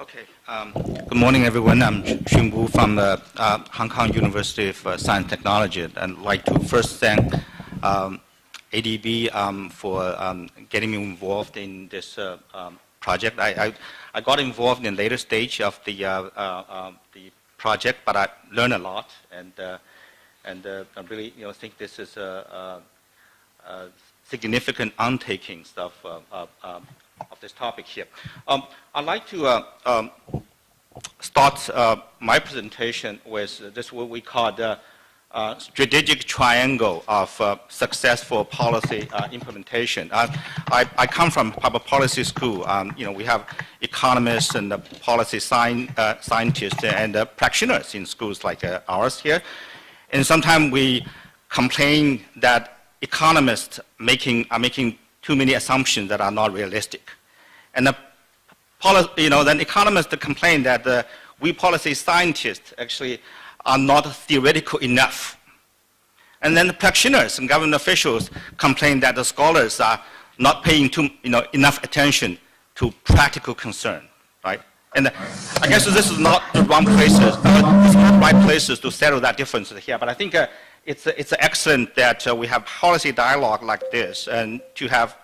Okay. Good morning, everyone. I'm Xun Wu from the Hong Kong University of Science and Technology. I'd like to first thank ADB for getting me involved in this project. I got involved in later stage of the project, but I learned a lot, and I really think this is a significant undertaking of this topic here. I'd like to start my presentation with this what we call the strategic triangle of successful policy implementation. I come from public policy school. We have economists and policy scientists and practitioners in schools like ours here. And sometimes we complain that economists are making too many assumptions that are not realistic. And then economists complain that we policy scientists actually are not theoretical enough. And then the practitioners and government officials complain that the scholars are not paying enough attention to practical concern, right? And I guess this is not the wrong places, it's not the right places to settle that difference here. But I think it's excellent that we have policy dialogue like this, and to have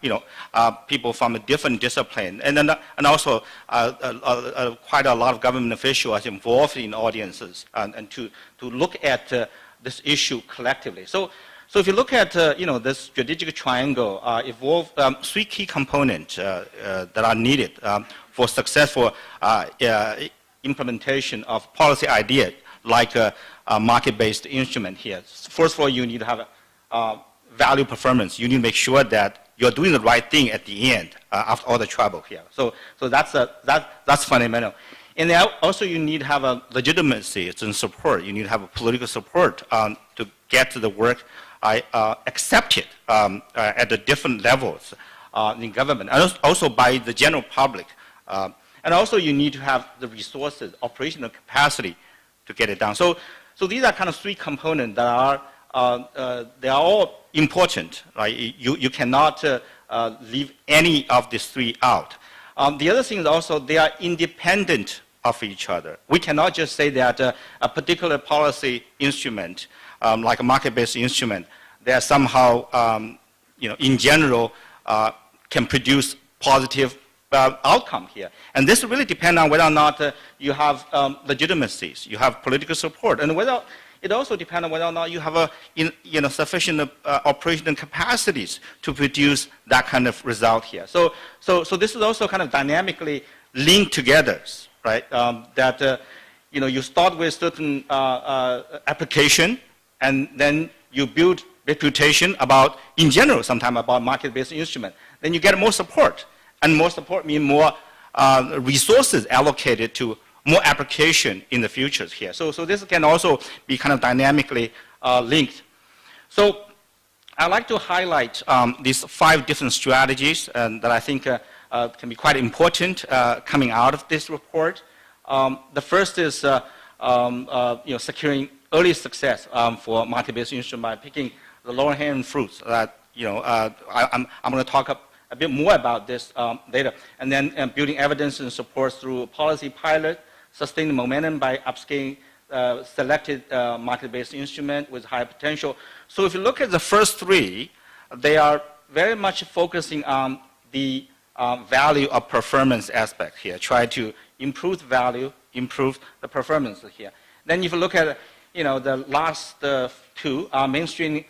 people from a different discipline, and also quite a lot of government officials involved in audiences, and to look at this issue collectively. So if you look at this strategic triangle, involve three key components that are needed for successful implementation of policy ideas like a market-based instrument here. First of all, you need to have value performance. You need to make sure that you're doing the right thing at the end after all the trouble here. So that's fundamental. And then also you need to have a legitimacy and support. You need to have a political support to get to the work accepted at the different levels in government, and also by the general public. And also you need to have the resources, operational capacity to get it done. So these are kind of three components that are they are all important, right? You cannot leave any of these three out. The other thing is also they are independent of each other. We cannot just say that a particular policy instrument, like a market-based instrument, that somehow, in general, can produce positive outcome here. And this really depends on whether or not you have legitimacies, you have political support, and whether it also depends on whether or not you have sufficient operational capacities to produce that kind of result here. So this is also kind of dynamically linked together, right? You start with certain application, and then you build reputation about, in general, sometimes about market-based instrument. Then you get more support. And more support means more resources allocated to more application in the futures here. So this can also be kind of dynamically linked. So I'd like to highlight these 5 different strategies that I think can be quite important coming out of this report. The first is securing early success for market-based instruments by picking the lower-hanging fruits. That I'm going to talk a bit more about this later. And then building evidence and support through policy pilot, sustaining momentum by upscaling selected market-based instrument with high potential. So if you look at the first 3, they are very much focusing on the value of performance aspect here. Try to improve the value, improve the performance here. Then if you look at the last 2, mainstream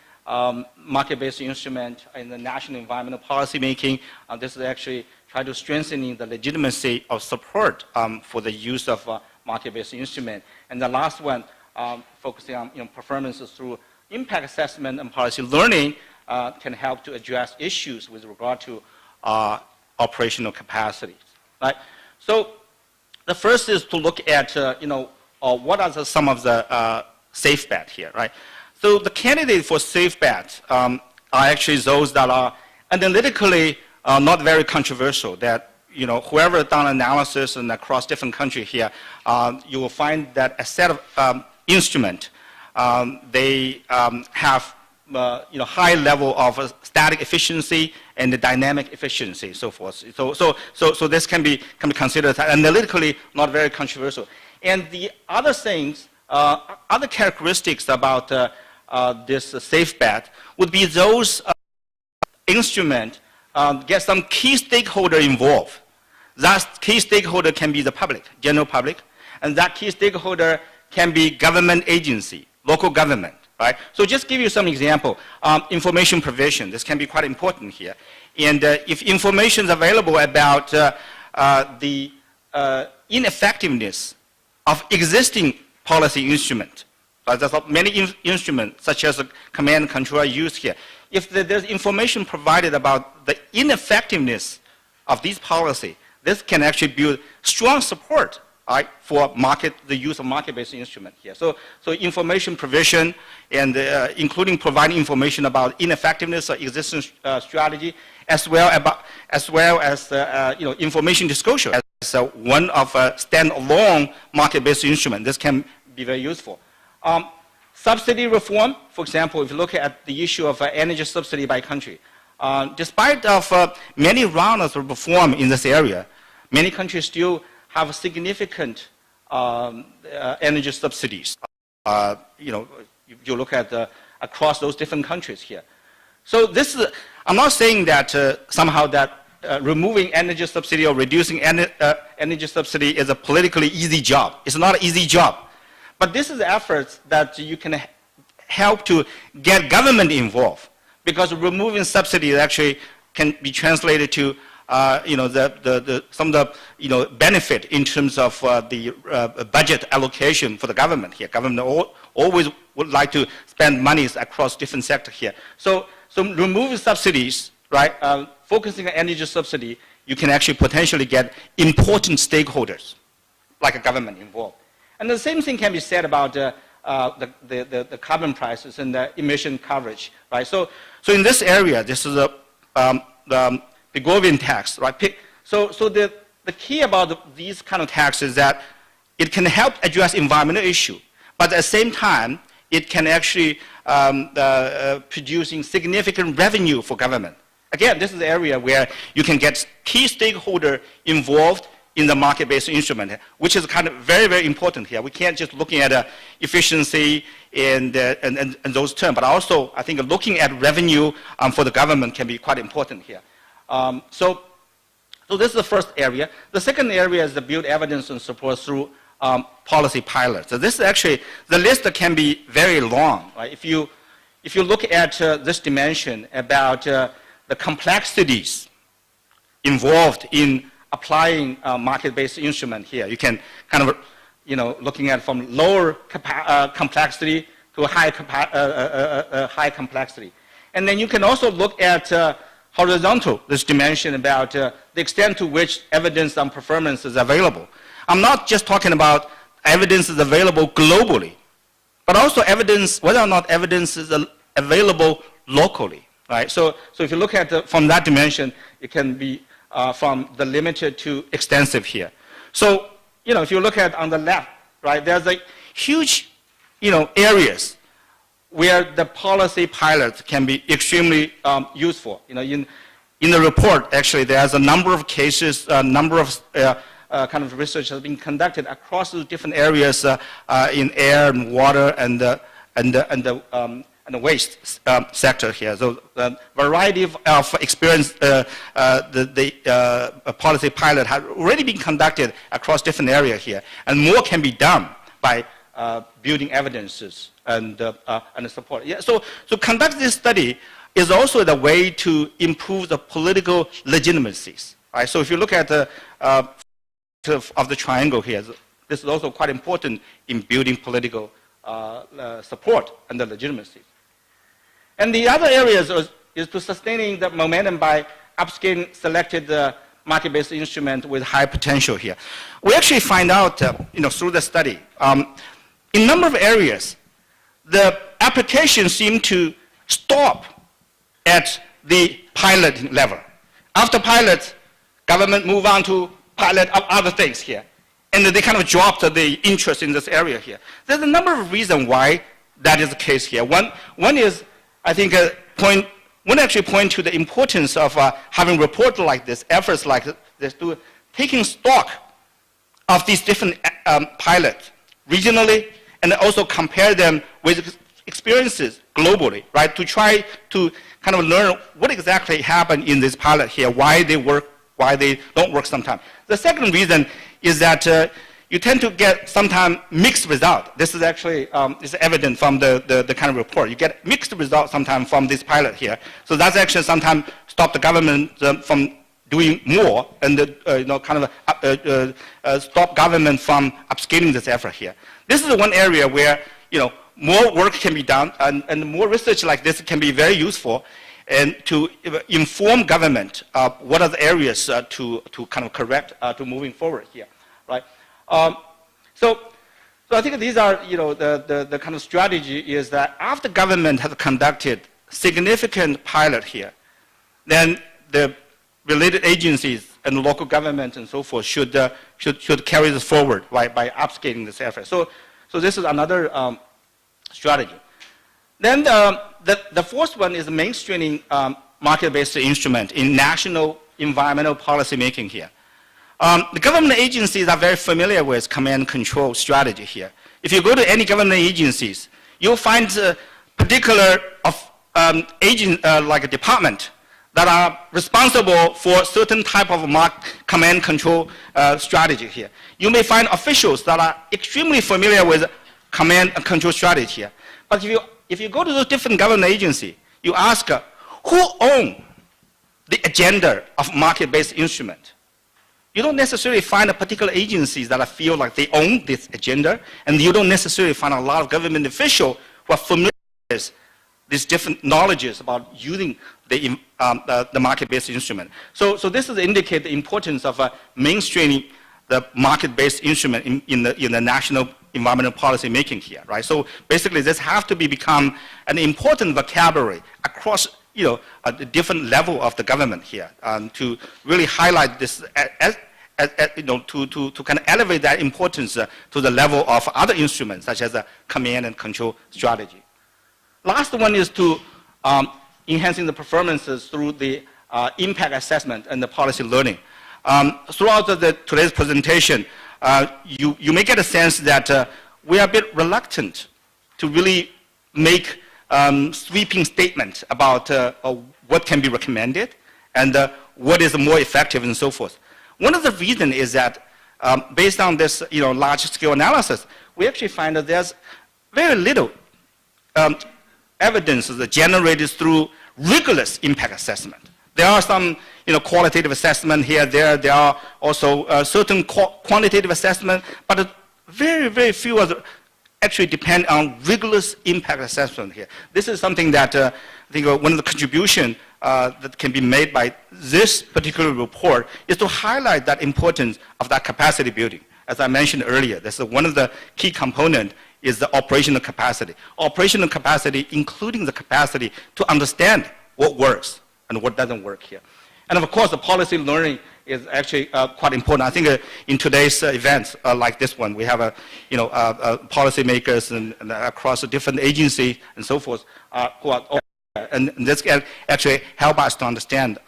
market-based instrument in the national environmental policy making. This is actually try to strengthening the legitimacy of support for the use of market-based instrument. And the last one, focusing on performances through impact assessment and policy learning can help to address issues with regard to operational capacities. Right? So the first is to look at what are some of the safe bet here, right? So the candidates for safe bets are actually those that are analytically not very controversial. That whoever done analysis and across different countries here, you will find that a set of instruments they have high level of static efficiency and the dynamic efficiency, so forth. So this can be considered analytically not very controversial. And the other things, other characteristics about this safe bet would be those instruments get some key stakeholder involved. That key stakeholder can be the public, general public, and that key stakeholder can be government agency, local government, right? So just give you some example. Information provision, this can be quite important here. And if information is available about the ineffectiveness of existing policy instrument, there's many instruments such as command and control are used here. If there's information provided about the ineffectiveness of these policy, this can actually build strong support, right, for the use of market-based instrument here. So information provision and including providing information about ineffectiveness of existing strategy, as well as information disclosure as one of a standalone market-based instrument. This can be very useful. Subsidy reform, for example, if you look at the issue of energy subsidy by country, despite of many rounds of reform in this area, many countries still have significant energy subsidies. If you look at across those different countries here. So this is, I'm not saying that somehow that removing energy subsidy or reducing energy subsidy is a politically easy job. It's not an easy job. But this is efforts that you can help to get government involved, because removing subsidies actually can be translated to some of the benefit in terms of the budget allocation for the government here. Government always would like to spend monies across different sectors here. So removing subsidies, right? Focusing on energy subsidy, you can actually potentially get important stakeholders, like a government involved. And the same thing can be said about the carbon prices and the emission coverage, right? So in this area, this is the Pigovian tax, right? So the key about these kind of taxes is that it can help address environmental issue, but at the same time, it can actually producing significant revenue for government. Again, this is the area where you can get key stakeholder involved in the market-based instrument, which is kind of very, very important here. We can't just looking at efficiency and those terms, but also I think looking at revenue for the government can be quite important here. So this is the first area. The second area is the build evidence and support through policy pilots. So this is actually, the list can be very long, right? If you look at this dimension about the complexities involved in applying market-based instrument here, you can kind of, looking at from lower complexity to high complexity. And then you can also look at horizontal, this dimension about the extent to which evidence on performance is available. I'm not just talking about evidence is available globally, but also evidence, whether or not evidence is available locally, right? So if you look at from that dimension, it can be from the limited to extensive here. So, if you look at on the left, right, there's a huge, areas where the policy pilots can be extremely useful. In the report, actually, there's a number of cases, a number of kind of research has been conducted across the different areas in air and water and the waste sector here. So the variety of experience the policy pilot has already been conducted across different areas here, and more can be done by building evidences and support. Yeah, so conduct this study is also the way to improve the political legitimacies. Right? So if you look at the of the triangle here, this is also quite important in building political support and the legitimacy. And the other areas is to sustaining the momentum by upscaling selected market-based instrument with high potential here. We actually find out, through the study, in a number of areas, the applications seem to stop at the pilot level. After pilot, government move on to pilot of other things here. And they kind of dropped the interest in this area here. There's a number of reasons why that is the case here. One is, I think one actually point to the importance of having reports like this, efforts like this, to taking stock of these different pilots regionally, and also compare them with experiences globally, right? To try to kind of learn what exactly happened in this pilot here, why they work, why they don't work sometimes. The second reason is that you tend to get sometimes mixed results. This is actually is evident from the kind of report. You get mixed results sometimes from this pilot here. So that's actually sometimes stop the government from doing more and kind of stop government from upscaling this effort here. This is one area where more work can be done and more research like this can be very useful and to inform government what are the areas to kind of correct to moving forward here, right? So I think these are, the kind of strategy is that after government has conducted significant pilot here, then the related agencies and local government and so forth should carry this forward by upscaling this effort. So this is another strategy. Then the fourth one is mainstreaming market-based instrument in national environmental policy making here. The government agencies are very familiar with command and control strategy here. If you go to any government agencies, you'll find particular like a department that are responsible for certain type of command and control strategy here. You may find officials that are extremely familiar with command and control strategy here. But if you go to those different government agencies, you ask who owns the agenda of market-based instrument. You don't necessarily find a particular agencies that feel like they own this agenda, and you don't necessarily find a lot of government officials who are familiar with these different knowledges about using the market-based instrument. So this is indicate the importance of mainstreaming the market-based instrument in the national environmental policy making here, right? So basically, this has to become an important vocabulary across the different level of the government here to really highlight this to kind of elevate that importance to the level of other instruments such as command and control strategy. Last one is to enhancing the performances through the impact assessment and the policy learning. Throughout today's presentation, you may get a sense that we are a bit reluctant to really make sweeping statements about what can be recommended and what is more effective and so forth. One of the reasons is that based on this large-scale analysis, we actually find that there's very little evidence that generated through rigorous impact assessment. There are some qualitative assessment here, there are also certain quantitative assessment, but very, very few actually depend on rigorous impact assessment here. This is something that I think one of the contributions that can be made by this particular report is to highlight that importance of that capacity building. As I mentioned earlier, this is one of the key components is the operational capacity. Operational capacity including the capacity to understand what works and what doesn't work here. And of course, the policy learning is actually quite important. I think in today's events like this one, we have policymakers and across the different agencies and so forth who are, and this can actually help us to understand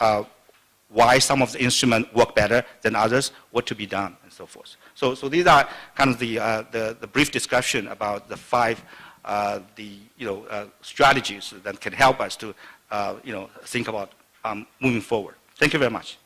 why some of the instruments work better than others, what to be done, and so forth. So these are kind of the brief discussion about the five strategies that can help us to think about moving forward. Thank you very much.